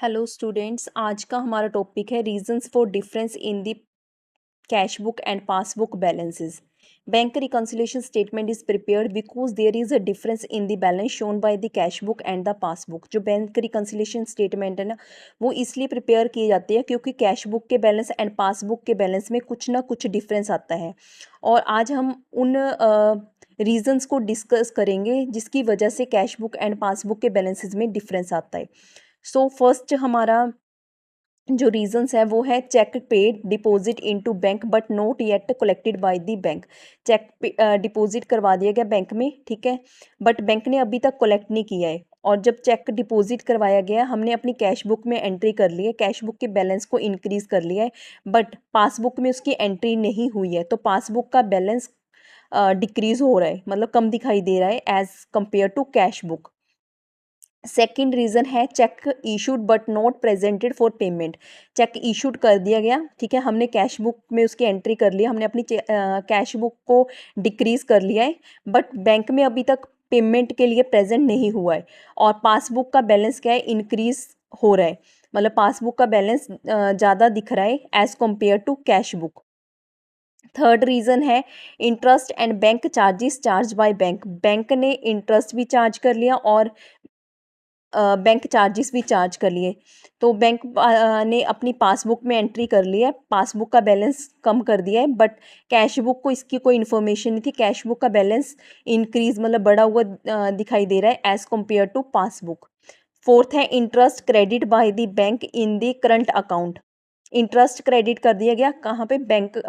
Hello students, आज का हमारा टॉपिक है reasons for difference in the cash book and passbook balances. Bank reconciliation statement is prepared because there is a difference in the balance shown by the cash book and the passbook. जो bank reconciliation statement है ना, वो इसलिए prepare किए जाते हैं क्योंकि cash book के बैलेंस एंड पासबुक के बैलेंस में कुछ ना कुछ डिफरेंस आता है। और आज हम उन रीजंस को डिस्कस करेंगे जिसकी वजह से कैश बुक एंड पासबुक के बैलेंसेस में डिफरेंस आता है। सो फर्स्ट हमारा जो रीजंस है वो है cheque paid deposit into bank but not yet collected by the bank. Cheque deposit करवा दिया गया बैंक में, ठीक है, बट बैंक ने अभी तक कलेक्ट नहीं किया है। और जब चेक डिपॉजिट करवाया गया, हमने अपनी कैश बुक में एंट्री कर ली है, कैश बुक के बैलेंस को इंक्रीज कर लिया है, बट पासबुक में उसकी एंट्री नहीं हुई है, तो पासबुक का बैलेंस डिक्रीज हो रहा है, मतलब कम दिखाई दे रहा है as compare to cash book. Second reason है cheque issued but not presented for payment. Cheque issued कर दिया गया, ठीक है, हमने कैश बुक में उसकी एंट्री कर लिया, हमने अपनी कैश बुक को डिक्रीज कर लिया है, बट बैंक में अभी तक पेमेंट के लिए प्रेजेंट नहीं हुआ है। और पासबुक का बैलेंस क्या है, इंक्रीज हो रहा है, मतलब पासबुक का बैलेंस ज़्यादा दिख रहा है as compare to cash book. Third reason है interest and bank charges charge by bank. Bank ने इंटरेस्ट भी चार्ज कर लिया और बैंक चार्जेस भी चार्ज कर लिए। तो बैंक ने अपनी पासबुक में एंट्री कर ली है, पासबुक का बैलेंस कम कर दिया है, बट कैश बुक को इसकी कोई इन्फॉर्मेशन नहीं थी। कैश बुक का बैलेंस इंक्रीज मतलब बढ़ा हुआ दिखाई दे रहा है as compare to passbook. Fourth है interest credit by the bank in the current account. Interest credit कर दिया गया कहाँ पे, बैंक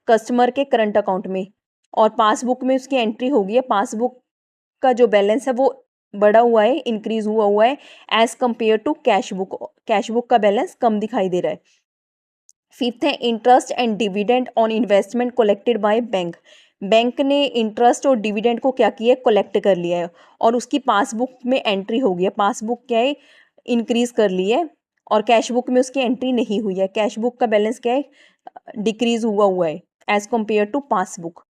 कस्टमर के करंट अकाउंट में, और पासबुक में उसकी एंट्री हो गई है। पासबुक का जो बैलेंस है वो बढ़ा हुआ है, इंक्रीज हुआ हुआ है as compare to cash book. Cash book का बैलेंस कम दिखाई दे रहा है। फिफ्थ है interest and dividend on investment collected by bank. Bank ने इंटरेस्ट और डिविडेंड को क्या किया है, कलेक्ट कर लिया है, और उसकी पासबुक में एंट्री हो गई है। पासबुक क्या है, इंक्रीज कर ली है, और कैश बुक में उसकी एंट्री नहीं हुई है। कैश बुक का बैलेंस क्या है, डिक्रीज हुआ हुआ है as compare to passbook.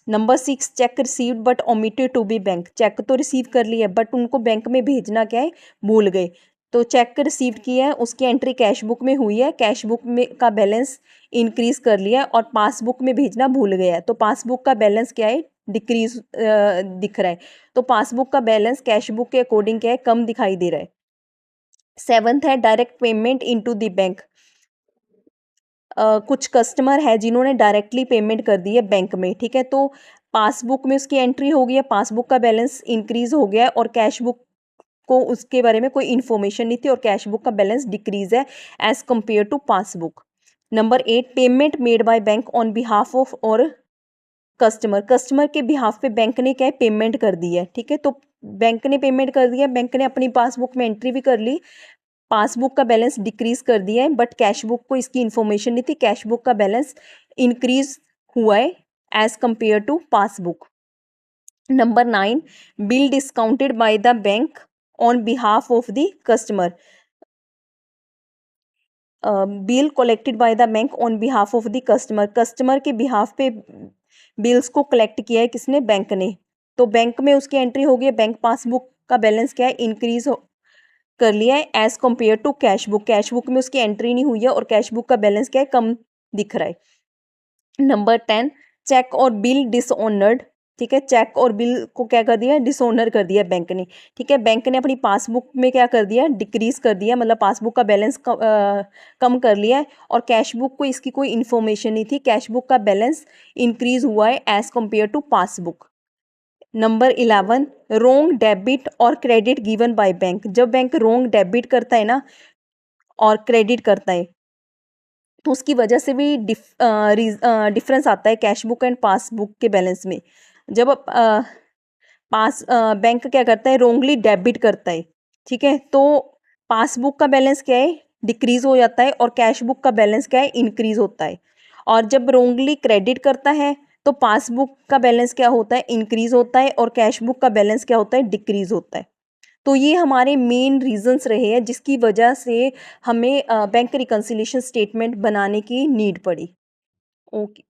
Number 6 cheque received but omitted to be bank. Cheque तो रिसीव कर लिया है बट उनको बैंक में भेजना क्या है, भूल गए। तो चेक रिसीव किया है, उसकी एंट्री कैश बुक में हुई है, कैश बुक में का बैलेंस इंक्रीज कर लिया है, और पासबुक में भेजना भूल गया है, तो पासबुक का बैलेंस क्या है, डिक्रीज दिख रहा है। तो पासबुक का बैलेंस कैश बुक के अकॉर्डिंग क्या है, कम दिखाई दे रहा है। सेवंथ है direct payment into the bank. कुछ कस्टमर है जिन्होंने डायरेक्टली पेमेंट कर दी है बैंक में, ठीक है, तो पासबुक में उसकी एंट्री हो गई है, पासबुक का बैलेंस इंक्रीज हो गया है, और कैश बुक को उसके बारे में कोई इन्फॉर्मेशन नहीं थी, और कैश बुक का बैलेंस डिक्रीज है as compare to passbook. Number 8 payment made by bank on behalf of our customer. Customer के बिहाफ पे बैंक ने क्या है, पेमेंट कर दी है, ठीक है, तो बैंक ने पेमेंट कर दिया, बैंक ने अपनी पासबुक में एंट्री भी कर ली, पासबुक का बैलेंस डिक्रीज कर दिया है, बट कैश बुक को इसकी इन्फॉर्मेशन नहीं थी, कैश बुक का बैलेंस इंक्रीज हुआ है as compare to passbook. Number 9 bill discounted by the bank on behalf of the customer. Bill collected by the bank on behalf of the customer. Customer के behalf पे bills को collect किया है किसने, bank ने, तो बैंक में उसकी एंट्री हो गई है, बैंक पासबुक का बैलेंस क्या है, इंक्रीज कर लिया है as compare to cash book. Cash book में उसकी एंट्री नहीं हुई है, और कैश बुक का बैलेंस क्या है, कम दिख रहा है। नंबर 10 चेक और बिल डिसऑनर्ड। ठीक है, चेक और बिल को क्या कर दिया, डिसऑनर कर दिया बैंक ने, ठीक है, बैंक ने अपनी पासबुक में क्या कर दिया, डिक्रीज कर दिया, मतलब पासबुक का बैलेंस कम कर लिया है, और कैश बुक को इसकी कोई इन्फॉर्मेशन नहीं थी, कैश बुक का बैलेंस इंक्रीज हुआ है as compare to passbook. Number 11 wrong debit और क्रेडिट गिवन बाय बैंक। जब बैंक रोंग डेबिट करता है ना और क्रेडिट करता है, तो उसकी वजह से भी डिफरेंस आता है कैश बुक एंड पासबुक के बैलेंस में। जब बैंक क्या करता है, रोंगली डेबिट करता है, ठीक है, तो पासबुक का बैलेंस क्या है, डिक्रीज हो जाता है, और कैश बुक का बैलेंस क्या है, इंक्रीज होता है। और जब रोंगली क्रेडिट करता है तो पासबुक का बैलेंस क्या होता है, इंक्रीज होता है, और कैश बुक का बैलेंस क्या होता है, डिक्रीज होता है। तो ये हमारे मेन रीजंस रहे हैं जिसकी वजह से हमें बैंक रिकंसिलिएशन स्टेटमेंट बनाने की नीड पड़ी। ओके।